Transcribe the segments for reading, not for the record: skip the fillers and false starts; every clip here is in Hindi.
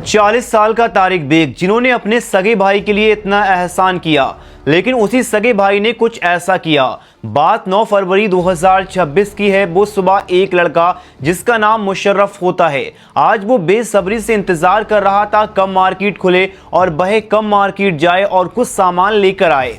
40 साल का तारिक बेग, जिन्होंने अपने सगे भाई के लिए इतना एहसान किया, लेकिन उसी सगे भाई ने कुछ ऐसा किया। बात 9 फरवरी 2026 की है। वो सुबह एक लड़का जिसका नाम मुशर्रफ होता है, आज वो बेसब्री से इंतजार कर रहा था कब मार्केट खुले और वह कब मार्केट जाए और कुछ सामान लेकर आए।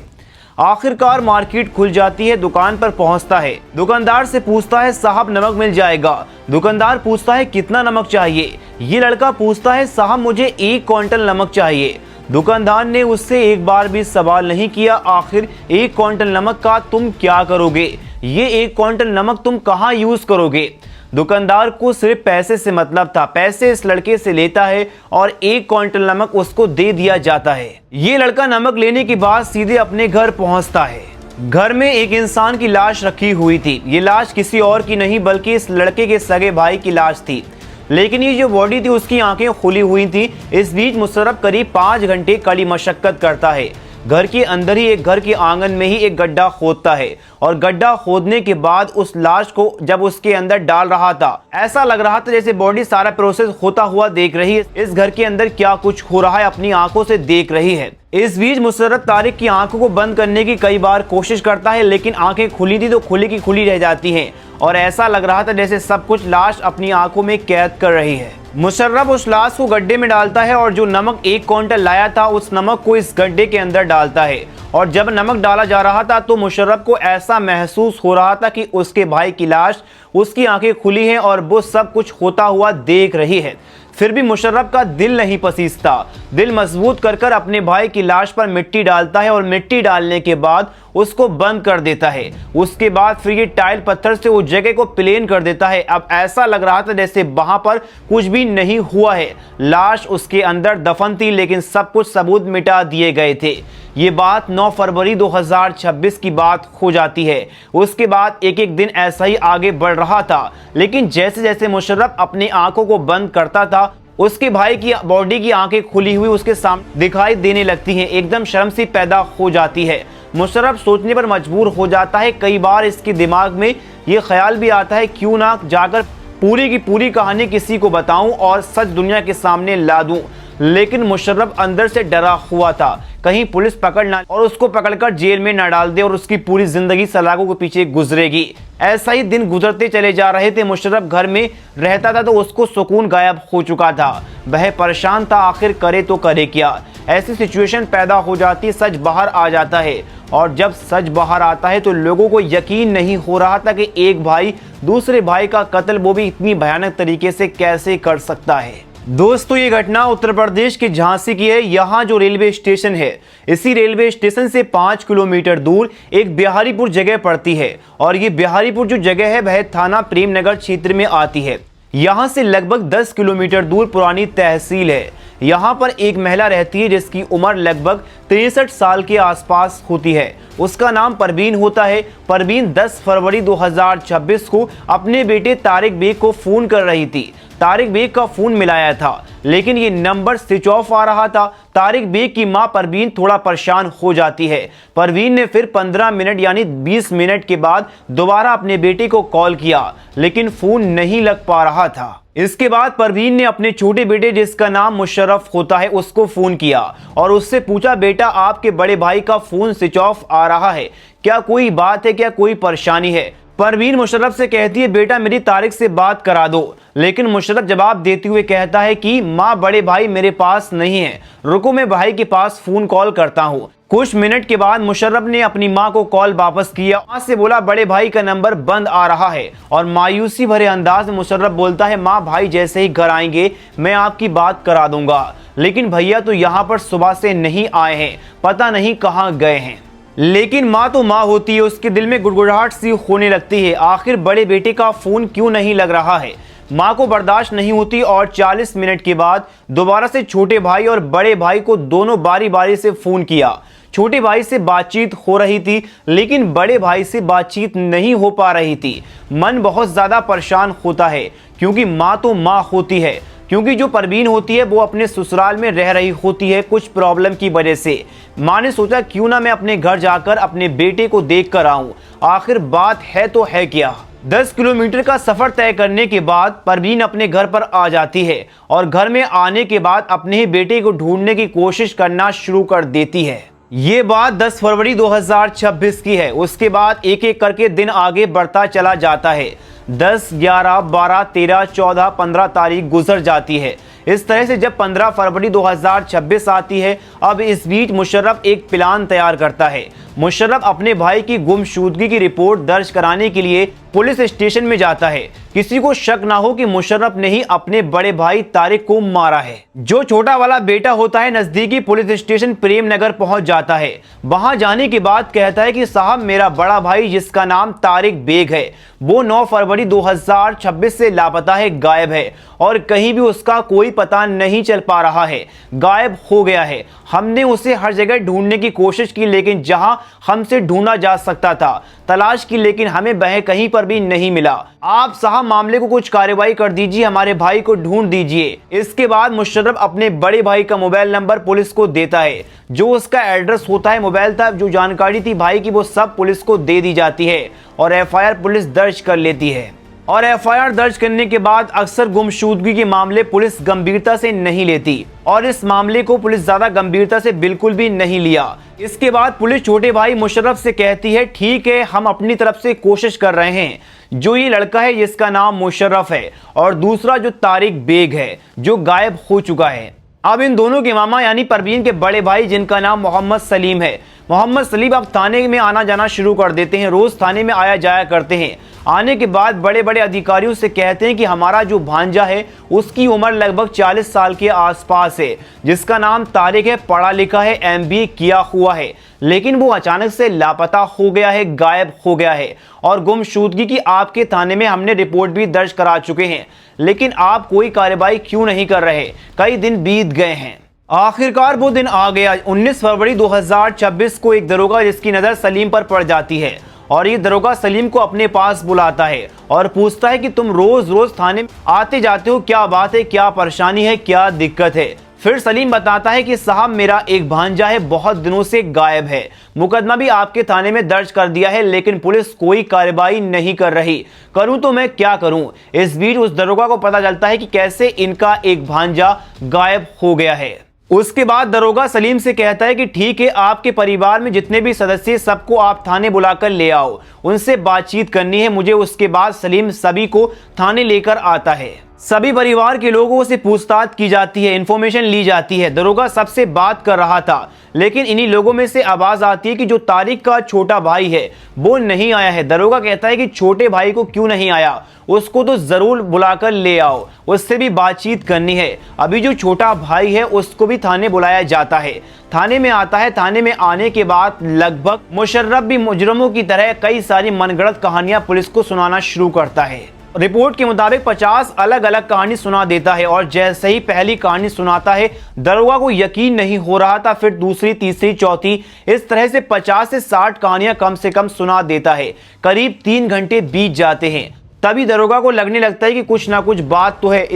आखिरकार मार्केट खुल जाती है, दुकान पर पहुंचता है, दुकानदार से पूछता है साहब नमक मिल जाएगा। दुकानदार पूछता है कितना नमक चाहिए। ये लड़का पूछता है साहब मुझे 1 क्विंटल नमक चाहिए। दुकानदार ने उससे एक बार भी सवाल नहीं किया, आखिर 1 क्विंटल नमक का तुम क्या करोगे, ये 1 क्विंटल नमक तुम कहाँ यूज करोगे। दुकानदार को सिर्फ पैसे से मतलब था, पैसे इस लड़के से लेता है और 1 क्विंटल नमक उसको दे दिया जाता है। ये लड़का नमक लेने के बाद सीधे अपने घर पहुंचता है। घर में एक इंसान की लाश रखी हुई थी। ये लाश किसी और की नहीं बल्कि इस लड़के के सगे भाई की लाश थी, लेकिन ये जो बॉडी थी उसकी आंखें खुली हुई थी। इस बीच मुशर्रफ करीब 5 घंटे कड़ी मशक्कत करता है। घर के अंदर ही एक घर के आंगन में ही एक गड्ढा खोदता है और गड्ढा खोदने के बाद उस लाश को जब उसके अंदर डाल रहा था, ऐसा लग रहा था जैसे बॉडी सारा प्रोसेस होता हुआ देख रही है, इस घर के अंदर क्या कुछ हो रहा है अपनी आंखों से देख रही है। इस बीच मुशर्रफ तारिक की आंखों को बंद करने की कई बार कोशिश करता है, लेकिन आंखें खुली थी तो खुली की खुली रह जाती हैं और ऐसा लग रहा था जैसे सब कुछ लाश अपनी आंखों में कैद कर रही है। मुशर्रफ उस लाश को गड्ढे में डालता है और जो नमक 1 क्विंटल लाया था उस नमक को इस गड्ढे के अंदर डालता है। और जब नमक डाला जा रहा था तो मुशर्रफ को ऐसा महसूस हो रहा था कि उसके भाई की लाश, उसकी आंखें खुली हैं और वो सब कुछ होता हुआ देख रही है। फिर भी मुशर्रफ का दिल नहीं पसीजता। दिल मजबूत कर कर अपने भाई की लाश पर मिट्टी डालता है और मिट्टी डालने के बाद उसको बंद कर देता है। उसके बाद फिर ये टाइल पत्थर से उस जगह को प्लेन कर देता है। अब ऐसा लग रहा था जैसे वहां पर कुछ भी नहीं हुआ है, लाश उसके अंदर दफन थी, लेकिन सब कुछ सबूत मिटा दिए गए थे। ये बात 9 फरवरी 2026 की बात हो जाती है। उसके बाद एक एक दिन ऐसा ही आगे बढ़ रहा था, लेकिन जैसे जैसे मुशर्रफ अपनी आंखों को बंद करता था, उसके भाई की बॉडी की आंखें खुली हुई उसके सामने दिखाई देने लगती हैं। एकदम शर्म सी पैदा हो जाती है। मुशर्रफ सोचने पर मजबूर हो जाता है। कई बार इसके दिमाग में ये ख्याल भी आता है क्यों ना जाकर पूरी की पूरी कहानी किसी को बताऊं और सच दुनिया के सामने ला दूं, लेकिन मुशर्रफ अंदर से डरा हुआ था कहीं पुलिस पकड़ ना और उसको पकड़कर जेल में ना डाल दे और उसकी पूरी जिंदगी सलाखों के पीछे गुजरेगी। ऐसा ही दिन गुजरते चले जा रहे थे। मुशर्रफ घर में रहता था तो उसको सुकून गायब हो चुका था। वह परेशान था, आखिर करे तो करे क्या। ऐसी सिचुएशन पैदा हो जाती, सच बाहर आ जाता है और जब सच बाहर आता है तो लोगों को यकीन नहीं हो रहा था कि एक भाई दूसरे भाई का कत्ल वो भी इतनी भयानक तरीके से कैसे कर सकता है। दोस्तों ये घटना उत्तर प्रदेश के झांसी की है। यहाँ जो रेलवे स्टेशन है, इसी रेलवे स्टेशन से 5 किलोमीटर दूर एक बिहारीपुर जगह पड़ती है और ये बिहारीपुर जो जगह है वह थाना प्रेमनगर क्षेत्र में आती है। यहाँ से लगभग 10 किलोमीटर दूर पुरानी तहसील है। यहाँ पर एक महिला रहती है जिसकी उम्र लगभग 63 साल के आसपास होती है। उसका नाम परवीन होता है। परवीन 10 फरवरी 2026 को अपने बेटे तारिक बेग को फोन कर रही थी। तारिक बेग का फोन मिलाया था, लेकिन ये नंबर स्विच ऑफ आ रहा था। तारिक बेग की मां परवीन थोड़ा परेशान हो जाती है। परवीन ने फिर 15 मिनट यानी 20 मिनट के बाद दोबारा अपने बेटे को कॉल किया, लेकिन फोन नहीं लग पा रहा था। इसके बाद परवीन ने अपने छोटे बेटे जिसका नाम मुशर्रफ होता है उसको फोन किया और उससे पूछा बेटा आपके बड़े भाई का फोन स्विच ऑफ आ रहा है, क्या कोई बात है, क्या कोई परेशानी है। परवीन मुशर्रफ से कहती है बेटा मेरी तारिक से बात करा दो, लेकिन मुशर्रफ जवाब देते हुए कहता है कि माँ बड़े भाई मेरे पास नहीं है, रुको मैं भाई के पास फोन कॉल करता हूँ। कुछ मिनट के बाद मुशर्रफ ने अपनी मां को कॉल वापस किया। मां से बोला बड़े भाई का नंबर बंद आ रहा है और मायूसी भरे अंदाज में मुशर्रफ बोलता है मां भाई जैसे ही घर आएंगे मैं आपकी बात करा दूंगा, लेकिन भैया तो यहाँ पर सुबह से नहीं आए हैं, पता नहीं कहाँ गए हैं। लेकिन माँ तो माँ होती है, उसके दिल में गुड़गुड़ाहट सी होने लगती है। आखिर बड़े बेटे का फोन क्यों नहीं लग रहा है। माँ को बर्दाश्त नहीं होती और 40 मिनट के बाद दोबारा से छोटे भाई और बड़े भाई को दोनों बारी बारी से फोन किया। छोटे भाई से बातचीत हो रही थी, लेकिन बड़े भाई से बातचीत नहीं हो पा रही थी। मन बहुत ज्यादा परेशान होता है क्योंकि माँ तो माँ होती है, क्योंकि जो परवीन होती है वो अपने ससुराल में रह रही होती है कुछ प्रॉब्लम की वजह से। माँ ने सोचा क्यों ना मैं अपने घर जाकर अपने बेटे को देख कर आऊं, आखिर बात है तो है क्या। 10 किलोमीटर का सफर तय करने के बाद परवीन अपने घर पर आ जाती है और घर में आने के बाद अपने ही बेटे को ढूंढने की कोशिश करना शुरू कर देती है। ये बात 10 फरवरी 2026 की है। उसके बाद एक एक करके दिन आगे बढ़ता चला जाता है। 10, 11, 12, 13, 14, 15 तारीख गुजर जाती है। इस तरह से जब 15 फरवरी 2026 आती है, अब इस बीच मुशर्रफ एक प्लान तैयार करता है। मुशर्रफ अपने भाई की गुमशुदगी की रिपोर्ट दर्ज कराने के लिए पुलिस स्टेशन में जाता है। किसी को शक ना हो कि मुशर्रफ ने ही अपने बड़े भाई तारिक को मारा है। जो छोटा वाला बेटा होता है नजदीकी पुलिस स्टेशन प्रेम नगर पहुंच जाता है। वहां जाने के बाद कहता है कि साहब, मेरा बड़ा भाई जिसका नाम तारिक बेग है, वो 9 फरवरी 2026 से लापता है, गायब है और कहीं भी उसका कोई पता नहीं चल पा रहा है, गायब हो गया है। हमने उसे हर जगह ढूंढने की कोशिश की, लेकिन जहां हमसे ढूंढा जा सकता था तलाश की, लेकिन हमें वह कहीं पर भी नहीं मिला। आप साहब मामले को कुछ कार्रवाई कर दीजिए, हमारे भाई को ढूंढ दीजिए। इसके बाद मुशर्रफ अपने बड़े भाई का मोबाइल नंबर पुलिस को देता है। जो उसका एड्रेस होता है, मोबाइल था, जो जानकारी थी भाई की, वो सब पुलिस को दे दी जाती है और एफआईआर पुलिस दर्ज कर लेती है। और एफआईआर दर्ज करने के बाद अक्सर गुमशुदगी के मामले पुलिस गंभीरता से नहीं लेती और इस मामले को पुलिस ज्यादा गंभीरता से बिल्कुल भी नहीं लिया। इसके बाद पुलिस छोटे भाई मुशर्रफ से कहती है, ठीक है, हम अपनी तरफ से कोशिश कर रहे हैं। जो ये लड़का है जिसका नाम मुशर्रफ है और दूसरा जो तारिक बेग है जो गायब हो चुका है। अब इन दोनों के मामा यानी परवीन के बड़े भाई जिनका नाम मोहम्मद सलीम है, मोहम्मद सलीम अब थाने में आना जाना शुरू कर देते हैं। रोज थाने में आया जाया करते हैं। आने के बाद बड़े बड़े अधिकारियों से कहते हैं कि हमारा जो भांजा है उसकी उम्र लगभग 40 साल के आसपास है, जिसका नाम तारिक है, पढ़ा लिखा है, MBA किया हुआ है, लेकिन वो अचानक से लापता हो गया है, गायब हो गया है और गुमशुदगी की आपके थाने में हमने रिपोर्ट भी दर्ज करा चुके हैं, लेकिन आप कोई कार्रवाई क्यों नहीं कर रहे? कई दिन बीत गए हैं। आखिरकार वो दिन आ गया। 19 फरवरी 2026 को एक दरोगा जिसकी नज़र सलीम पर पड़ जाती है और ये दरोगा सलीम को अपने पास बुलाता है और पूछता है कि तुम रोज रोज थाने में आते जाते हो, क्या बात है, क्या परेशानी है, क्या दिक्कत है? फिर सलीम बताता है कि साहब, मेरा एक भांजा है, बहुत दिनों से गायब है, मुकदमा भी आपके थाने में दर्ज कर दिया है, लेकिन पुलिस कोई कार्रवाई नहीं कर रही, करूं तो मैं क्या करूं? इस बीच उस दरोगा को पता चलता है कि कैसे इनका एक भांजा गायब हो गया है। उसके बाद दरोगा सलीम से कहता है कि ठीक है, आपके परिवार में जितने भी सदस्य सबको आप थाने बुलाकर ले आओ, उनसे बातचीत करनी है मुझे। उसके बाद सलीम सभी को थाने लेकर आता है। सभी परिवार के लोगों से पूछताछ की जाती है, इंफॉर्मेशन ली जाती है। दरोगा सबसे बात कर रहा था, लेकिन इन्हीं लोगों में से आवाज आती है कि जो तारिक का छोटा भाई है वो नहीं आया है। दरोगा कहता है कि छोटे भाई को क्यों नहीं आया, उसको तो जरूर बुलाकर ले आओ, उससे भी बातचीत करनी है। अभी जो छोटा भाई है उसको भी थाने बुलाया जाता है। थाने में आता है। थाने में आने के बाद लगभग मुशर्रफ भी मुजरमों की तरह कई सारी मनगढ़ंत कहानियां पुलिस को सुनाना शुरू करता है। रिपोर्ट के मुताबिक 50 अलग अलग कहानी सुना देता है और जैसे ही पहली कहानी सुनाता है दरोगा को यकीन नहीं हो रहा था, फिर दूसरी, तीसरी, चौथी, इस तरह से 50 से 60 कहानियां कम से कम सुना देता है। करीब 3 घंटे बीत जाते हैं। तभी दरोगा को लगने लगता है कि कुछ ना कुछ बात तो है,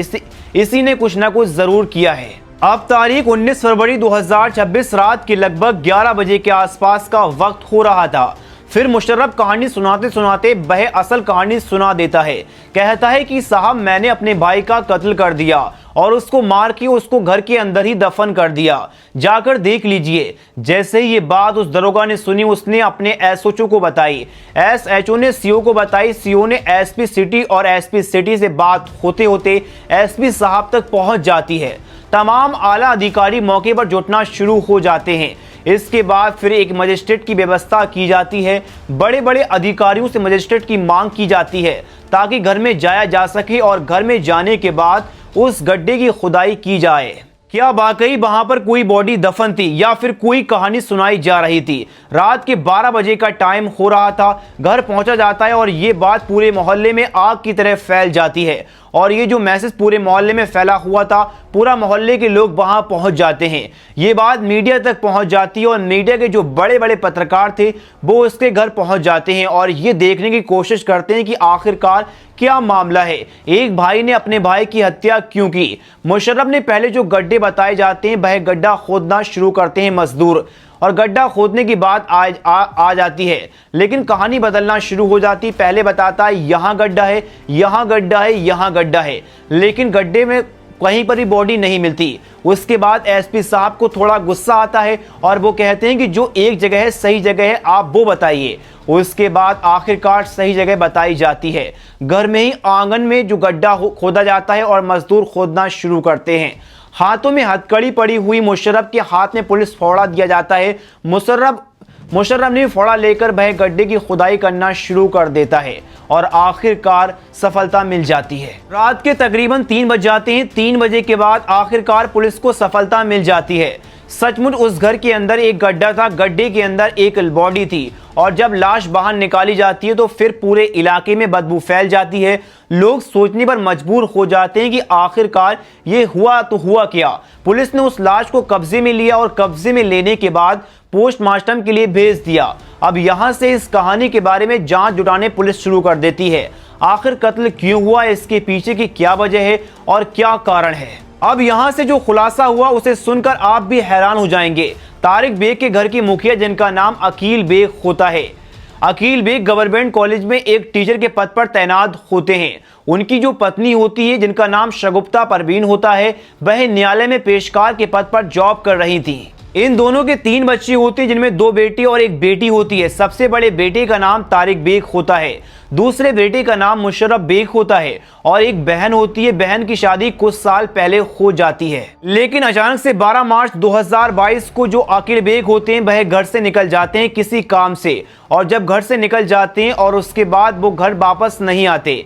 इसी ने कुछ ना कुछ जरूर किया है। अब तारीख 19 फरवरी 2026 रात के लगभग 11 बजे के आसपास का वक्त हो रहा था। फिर मुशर्रफ कहानी सुनाते सुनाते वह असल कहानी सुना देता है। कहता है कि साहब, मैंने अपने भाई का कत्ल कर दिया और उसको मार के उसको घर के अंदर ही दफन कर दिया, जाकर देख लीजिए। जैसे ही ये बात उस दरोगा ने सुनी, उसने अपने SHO को बताई, SHO ने CO को बताई, CO ने SP सिटी और SP सिटी से बात होते होते SP साहब तक पहुंच जाती है। तमाम आला अधिकारी मौके पर जुटना शुरू हो जाते हैं। इसके बाद फिर एक मजिस्ट्रेट की व्यवस्था की जाती है। बड़े बड़े अधिकारियों से मजिस्ट्रेट की मांग की जाती है ताकि घर में जाया जा सके और घर में जाने के बाद उस गड्ढे की खुदाई की जाए। क्या वाकई वहां पर कोई बॉडी दफन थी या फिर कोई कहानी सुनाई जा रही थी? रात के 12 बजे का टाइम हो रहा था। घर पहुंचा जाता है और ये बात पूरे मोहल्ले में आग की तरह फैल जाती है और ये जो मैसेज पूरे मोहल्ले में फैला हुआ था, पूरा मोहल्ले के लोग वहां पहुंच जाते हैं। ये बात मीडिया तक पहुंच जाती है और मीडिया के जो बड़े बड़े पत्रकार थे वो उसके घर पहुंच जाते हैं और ये देखने की कोशिश करते हैं कि आखिरकार क्या मामला है, एक भाई ने अपने भाई की हत्या क्यों की। मुशर्रफ ने पहले जो गड्ढे बताए जाते हैं वह गड्ढा खोदना शुरू करते हैं मजदूर और गड्ढा खोदने की बात आ जाती है, लेकिन कहानी बदलना शुरू हो जाती। पहले बताता है यहाँ गड्ढा है, यहाँ गड्ढा है, यहाँ गड्ढा है, लेकिन गड्ढे में कहीं पर भी बॉडी नहीं मिलती। उसके बाद एसपी साहब को थोड़ा गुस्सा आता है और वो कहते हैं कि जो एक जगह है, सही जगह है, आप वो बताइए। उसके बाद आखिरकार सही जगह बताई जाती है। घर में ही आंगन में जो गड्ढा खोदा जाता है और मजदूर खोदना शुरू करते हैं। हाथों में हथकड़ी पड़ी हुई मुशर्रफ के हाथ में पुलिस फावड़ा दिया जाता है। मुशर्रफ ने फावड़ा लेकर वह गड्ढे की खुदाई करना शुरू कर देता है और आखिरकार सफलता मिल जाती है। रात के तकरीबन 3 बज जाते हैं। 3 बजे के बाद आखिरकार पुलिस को सफलता मिल जाती है। सचमुच उस घर के अंदर एक गड्ढा था, गड्ढे के अंदर एक बॉडी थी और जब लाश बाहर निकाली जाती है तो फिर पूरे इलाके में बदबू फैल जाती है। लोग सोचने पर मजबूर हो जाते हैं कि आखिरकार ये हुआ तो हुआ क्या। पुलिस ने उस लाश को कब्जे में लिया और कब्जे में लेने के बाद पोस्टमार्टम के लिए भेज दिया। अब यहां से इस कहानी के बारे में जांच जुटाने पुलिस शुरू कर देती है। आखिर कत्ल क्यों हुआ, इसके पीछे की क्या वजह है और क्या कारण है। अब यहां से जो खुलासा हुआ उसे सुनकर आप भी हैरान हो जाएंगे। तारिक बेग के घर की मुखिया, जिनका नाम अकील बेग होता है, अकील बेग गवर्नमेंट कॉलेज में एक टीचर के पद पर तैनात होते हैं। उनकी जो पत्नी होती है, जिनका नाम शगुफ्ता परवीन होता है, वह न्यायालय में पेशकार के पद पर जॉब कर रही थी। इन दोनों के 3 बच्चे होते हैं, जिनमें 2 बेटी और 1 बेटी होती है। सबसे बड़े बेटे का नाम तारिक बेग होता है, दूसरे बेटे का नाम मुशर्रफ बेग होता है और एक बहन होती है। बहन की शादी कुछ साल पहले हो जाती है, लेकिन अचानक से 12 मार्च 2022 को जो अकील बेग होते हैं वह घर से निकल जाते हैं किसी काम से। और जब घर से निकल जाते हैं और उसके बाद वो घर वापस नहीं आते,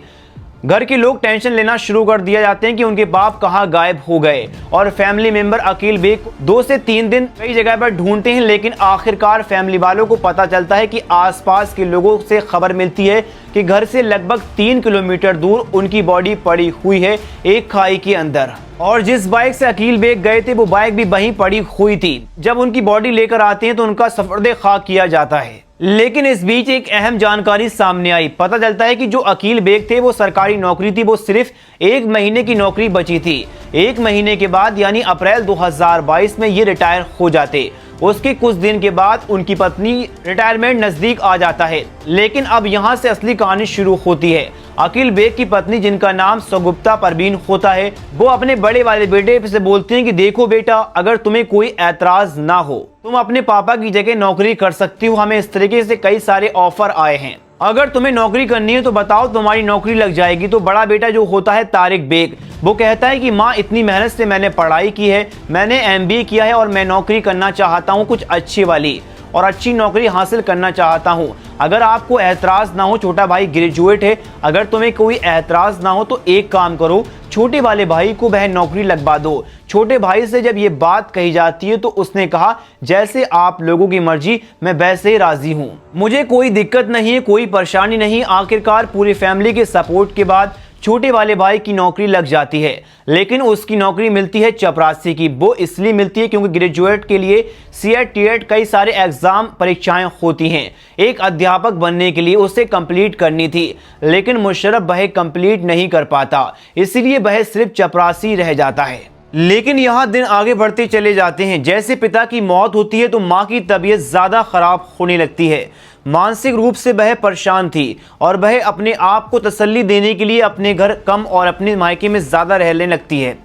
घर के लोग टेंशन लेना शुरू कर दिया जाते हैं कि उनके बाप कहां गायब हो गए। और फैमिली मेंबर अकील बेग 2 से 3 दिन कई जगह पर ढूंढते हैं, लेकिन आखिरकार फैमिली वालों को पता चलता है कि आसपास के लोगों से खबर मिलती है कि घर से लगभग 3 किलोमीटर दूर उनकी बॉडी पड़ी हुई है एक खाई के अंदर। और जिस बाइक से अकील बेग गए थे वो बाइक भी वहीं पड़ी हुई थी। जब उनकी बॉडी लेकर आते हैं तो उनका सफर्दे खाक किया जाता है, लेकिन इस बीच एक अहम जानकारी सामने आई। पता चलता है कि जो अकील बेग थे वो सरकारी नौकरी थी, वो सिर्फ 1 महीने की नौकरी बची थी। 1 महीने के बाद यानी अप्रैल 2022 में ये रिटायर हो जाते। उसके कुछ दिन के बाद उनकी पत्नी रिटायरमेंट नजदीक आ जाता है, लेकिन अब यहाँ से असली कहानी शुरू होती है। अकील बेग की पत्नी, जिनका नाम शगुफ्ता परवीन होता है, वो अपने बड़े वाले बेटे से बोलती हैं कि देखो बेटा, अगर तुम्हें कोई ऐतराज ना हो, तुम अपने पापा की जगह नौकरी कर सकती हो। हमें इस तरीके से कई सारे ऑफर आए हैं, अगर तुम्हें नौकरी करनी है तो बताओ, तुम्हारी नौकरी लग जाएगी। तो बड़ा बेटा जो होता है तारिक बेग, वो कहता है कि माँ, इतनी मेहनत से मैंने पढ़ाई की है, मैंने MBA किया है और मैं नौकरी करना चाहता हूँ, कुछ अच्छी वाली और अच्छी नौकरी हासिल करना चाहता हूँ। अगर आपको एतराज़ ना हो, छोटा भाई ग्रेजुएट है, अगर तुम्हें कोई एतराज़ ना हो तो एक काम करो, छोटे वाले भाई को वह नौकरी लगवा दो। छोटे भाई से जब ये बात कही जाती है तो उसने कहा, जैसे आप लोगों की मर्जी, मैं वैसे ही राजी हूँ, मुझे कोई दिक्कत नहीं है, कोई परेशानी नहीं। आखिरकार पूरी फैमिली के सपोर्ट के बाद छोटे वाले भाई की नौकरी लग जाती है, लेकिन उसकी नौकरी मिलती है चपरासी की। वो इसलिए मिलती है क्योंकि ग्रेजुएट के लिए CET TET कई सारे एग्जाम परीक्षाएं होती हैं। एक अध्यापक बनने के लिए उसे कंप्लीट करनी थी, लेकिन मुशर्रफ वह कंप्लीट नहीं कर पाता, इसीलिए वह सिर्फ चपरासी रह जाता है। लेकिन यहाँ दिन आगे बढ़ते चले जाते हैं। जैसे पिता की मौत होती है तो माँ की तबीयत ज़्यादा खराब होने लगती है। मानसिक रूप से वह परेशान थी और वह अपने आप को तसल्ली देने के लिए अपने घर कम और अपने मायके में ज़्यादा रहने लगती है,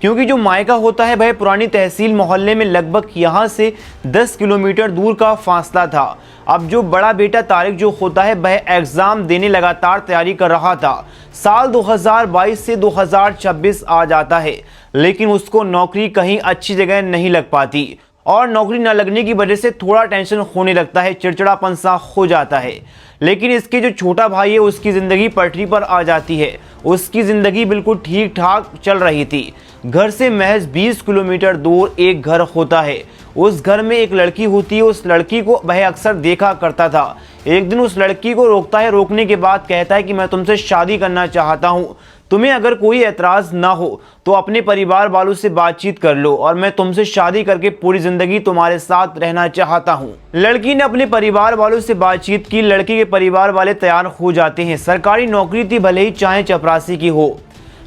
क्योंकि जो मायका होता है वह पुरानी तहसील मोहल्ले में लगभग यहाँ से 10 किलोमीटर दूर का फासला था। अब जो बड़ा बेटा तारिक जो होता है वह एग्ज़ाम देने लगातार तैयारी कर रहा था। साल 2022 से 2026 आ जाता है, लेकिन उसको नौकरी कहीं अच्छी जगह नहीं लग पाती और नौकरी न लगने की वजह से थोड़ा टेंशन होने लगता है, चिड़चिड़ापन सा हो जाता है। लेकिन इसके जो छोटा भाई है उसकी ज़िंदगी पटरी पर आ जाती है। उसकी ज़िंदगी बिल्कुल ठीक ठाक चल रही थी। घर से महज 20 किलोमीटर दूर एक घर होता है। उस घर में एक लड़की होती है। उस लड़की को वह अक्सर देखा करता था। एक दिन उस लड़की को रोकता है। रोकने के बाद कहता है कि मैं तुमसे शादी करना चाहता हूँ, तुम्हें अगर कोई एतराज़ ना हो तो अपने परिवार वालों से बातचीत कर लो और मैं तुमसे शादी करके पूरी ज़िंदगी तुम्हारे साथ रहना चाहता हूँ। लड़की ने अपने परिवार वालों से बातचीत की। लड़की के परिवार वाले तैयार हो जाते हैं। सरकारी नौकरी थी, भले ही चाहे चपरासी की हो,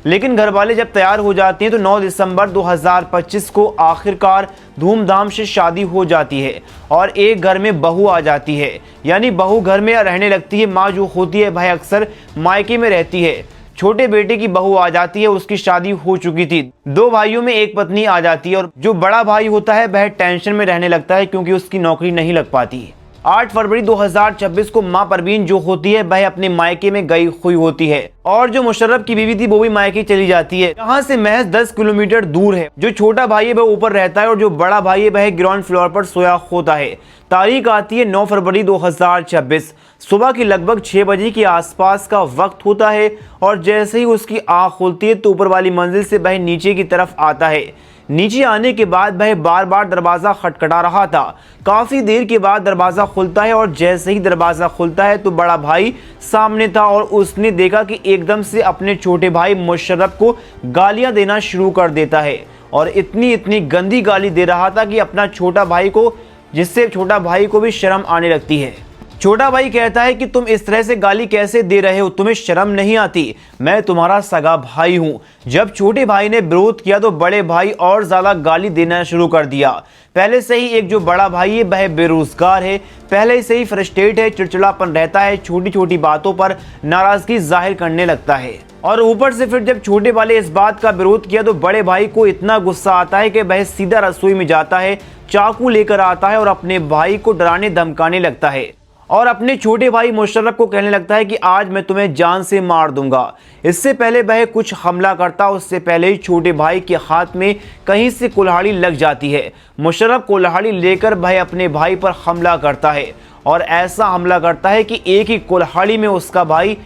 लेकिन घरवाले जब तैयार हो जाती हैं तो 9 दिसंबर 2025 को आखिरकार धूमधाम से शादी हो जाती है और एक घर में बहू आ जाती है। यानी बहू घर में रहने लगती है। माँ जो होती है वह अक्सर मायके में रहती है। छोटे बेटे की बहू आ जाती है, उसकी शादी हो चुकी थी। 2 भाइयों में एक पत्नी आ जाती है और जो बड़ा भाई होता है वह टेंशन में रहने लगता है क्योंकि उसकी नौकरी नहीं लग पाती। 8 फरवरी 2026 को मां परवीन जो होती है वह अपने मायके में गई हुई होती है और जो मुशर्रफ की बीवी थी वो भी मायके चली जाती है। यहाँ से महज 10 किलोमीटर दूर है। जो छोटा भाई है वह ऊपर रहता है और जो बड़ा भाई है वह ग्राउंड फ्लोर पर सोया होता है। तारीख आती है 9 फरवरी 2026। सुबह की लगभग 6 बजे के आसपास का वक्त होता है और जैसे ही उसकी आंख खुलती है तो ऊपर वाली मंजिल से वह नीचे की तरफ आता है। नीचे आने के बाद वह बार बार दरवाज़ा खटखटा रहा था। काफ़ी देर के बाद दरवाज़ा खुलता है और जैसे ही दरवाज़ा खुलता है तो बड़ा भाई सामने था और उसने देखा कि एकदम से अपने छोटे भाई मुशर्रफ को गालियां देना शुरू कर देता है और इतनी गंदी गाली दे रहा था कि अपना छोटा भाई को, जिससे छोटा भाई को भी शर्म आने लगती है। छोटा भाई कहता है कि तुम इस तरह से गाली कैसे दे रहे हो, तुम्हें शर्म नहीं आती, मैं तुम्हारा सगा भाई हूं। जब छोटे भाई ने विरोध किया तो बड़े भाई और ज्यादा गाली देना शुरू कर दिया। पहले से ही एक जो बड़ा भाई है वह बेरोजगार है, पहले से ही फ्रस्ट्रेट है, चिड़चिड़ापन रहता है, छोटी छोटी बातों पर नाराजगी जाहिर करने लगता है। और ऊपर से फिर जब छोटे वाले इस बात का विरोध किया तो बड़े भाई को इतना गुस्सा आता है कि वह सीधा रसोई में जाता है, चाकू लेकर आता है और अपने भाई को डराने धमकाने लगता है और अपने छोटे भाई मुशर्रफ को कहने लगता है कि आज मैं तुम्हें जान से मार दूंगा। इससे पहले वह कुछ हमला करता, उससे पहले ही छोटे भाई के हाथ में कहीं से कुल्हाड़ी लग जाती है। मुशर्रफ कुल्हाड़ी लेकर वह अपने भाई पर हमला करता है और ऐसा हमला करता है कि एक ही कुल्हाड़ी में उसका भाई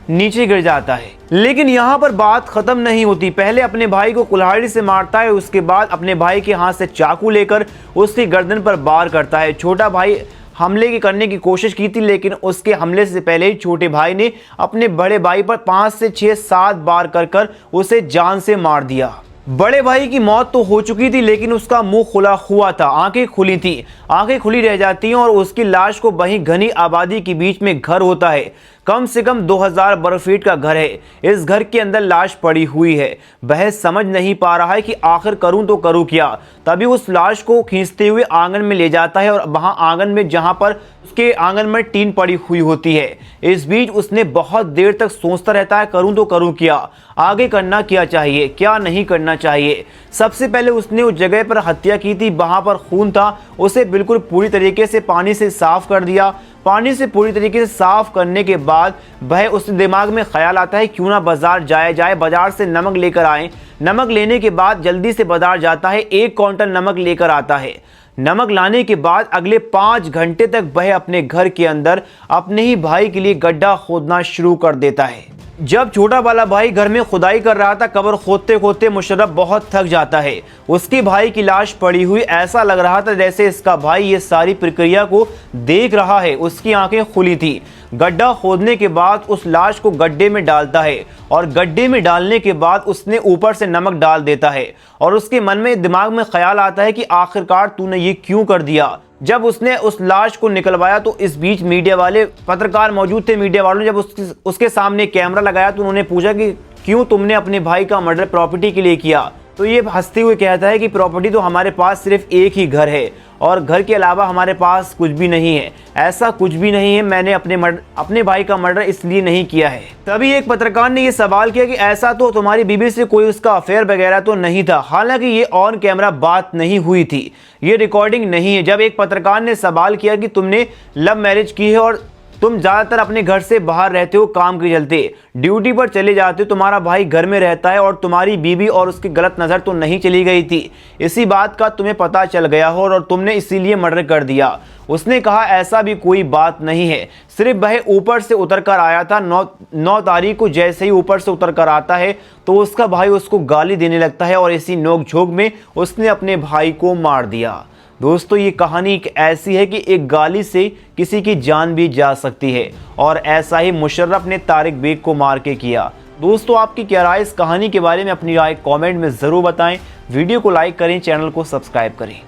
नीचे गिर जाता है। लेकिन यहाँ पर बात खत्म नहीं होती। पहले अपने भाई को कुल्हाड़ी से मारता है, उसके बाद अपने भाई के हाथ से चाकू लेकर उसकी गर्दन पर वार करता है। छोटा भाई हमले करने की कोशिश की थी लेकिन उसके हमले से पहले ही छोटे भाई ने अपने बड़े भाई पर 5 से 6 7 बार कर उसे जान से मार दिया। बड़े भाई की मौत तो हो चुकी थी लेकिन उसका मुंह खुला हुआ था, आंखें खुली थी, आंखें खुली रह जाती हैं और उसकी लाश को वहीं घनी आबादी के बीच में घर होता है। कम से कम 2000 वर्ग फीट का घर है। इस घर के अंदर लाश पड़ी हुई है। वह समझ नहीं पा रहा है कि आखिर करूं तो करूं क्या। तभी उस लाश को खींचते हुए आंगन में ले जाता है और वहां आंगन में, जहां पर उसके आंगन में टीन पड़ी हुई होती है। इस बीच उसने बहुत देर तक सोचता रहता है करूं तो करूं क्या, आगे करना क्या चाहिए, क्या नहीं करना चाहिए। सबसे पहले उसने उस जगह पर हत्या की थी, वहां पर खून था, उसे बिल्कुल पूरी तरीके से पानी से साफ कर दिया। पानी से पूरी तरीके से साफ करने के बाद वह उस दिमाग में ख्याल आता है क्यों ना बाजार जाया जाए, बाजार से नमक लेकर आए। नमक लेने के बाद जल्दी से बाजार जाता है, 1 क्विंटल नमक लेकर आता है। नमक लाने के बाद अगले 5 घंटे तक वह अपने घर के अंदर अपने ही भाई के लिए गड्ढा खोदना शुरू कर देता है। जब छोटा वाला भाई घर में खुदाई कर रहा था, कब्र खोदते खोदते मुशर्रफ बहुत थक जाता है। उसके भाई की लाश पड़ी हुई, ऐसा लग रहा था जैसे इसका भाई ये सारी प्रक्रिया को देख रहा है। उसकी आंखें खुली थी। गड्ढा खोदने के बाद उस लाश को गड्ढे में डालता है और गड्ढे में डालने के बाद उसने ऊपर से नमक डाल देता है और उसके मन में, दिमाग में ख्याल आता है कि आखिरकार तूने ये क्यों कर दिया। जब उसने उस लाश को निकलवाया तो इस बीच मीडिया वाले पत्रकार मौजूद थे। मीडिया वालों ने जब उसके सामने कैमरा लगाया तो उन्होंने पूछा कि क्यों तुमने अपने भाई का मर्डर प्रॉपर्टी के लिए किया। तो ये हंसते हुए कहता है कि प्रॉपर्टी तो हमारे पास सिर्फ एक ही घर है और घर के अलावा हमारे पास कुछ भी नहीं है। ऐसा कुछ भी नहीं है, मैंने अपने भाई का मर्डर इसलिए नहीं किया है। तभी एक पत्रकार ने ये सवाल किया कि ऐसा तो तुम्हारी बीवी से कोई उसका अफेयर वगैरह तो नहीं था। हालांकि ये ऑन कैमरा बात नहीं हुई थी, ये रिकॉर्डिंग नहीं है। जब एक पत्रकार ने सवाल किया कि तुमने लव मैरिज की है और तुम ज़्यादातर अपने घर से बाहर रहते हो, काम के चलते ड्यूटी पर चले जाते हो, तुम्हारा भाई घर में रहता है और तुम्हारी बीवी और उसकी गलत नज़र तो नहीं चली गई थी, इसी बात का तुम्हें पता चल गया हो और तुमने इसीलिए मर्डर कर दिया। उसने कहा ऐसा भी कोई बात नहीं है, सिर्फ वह ऊपर से उतर कर आया था। 9 तारीख को जैसे ही ऊपर से उतर कर आता है तो उसका भाई उसको गाली देने लगता है और इसी नोक-झोंक में उसने अपने भाई को मार दिया। दोस्तों, ये कहानी एक ऐसी है कि एक गाली से किसी की जान भी जा सकती है और ऐसा ही मुशर्रफ ने तारिक बेग को मार के किया। दोस्तों, आपकी क्या राय इस कहानी के बारे में, अपनी राय कमेंट में ज़रूर बताएं। वीडियो को लाइक करें, चैनल को सब्सक्राइब करें।